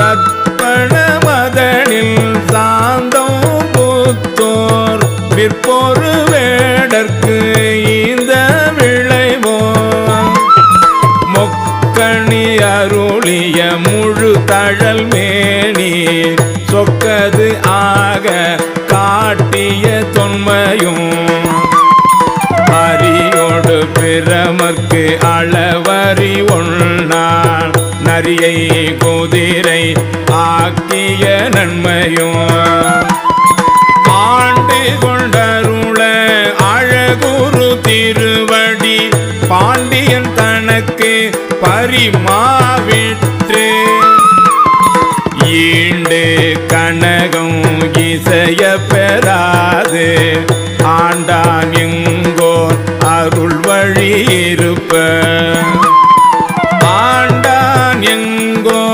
தற்பண மதனில் சாந்தம் புத்தோர் விற்பொரு வேடற்கு இந்த விளைவோ மொக்கணி அருளிய முழு தழல் மேனி சொக்கது ஆக காட்டிய தொன்மையும் அரியோடு பிரமர்க்கு அளவறி ஒன்னான் நரியை குதிரை ஆக்கிய நன்மையும் ஆண்டு கொண்டருள அழகுரு திருவடி பாண்டியன் தனக்கு பரிமாவிற்று ஈண்டு கனகம் இசைய பெறாது ஆண்டார்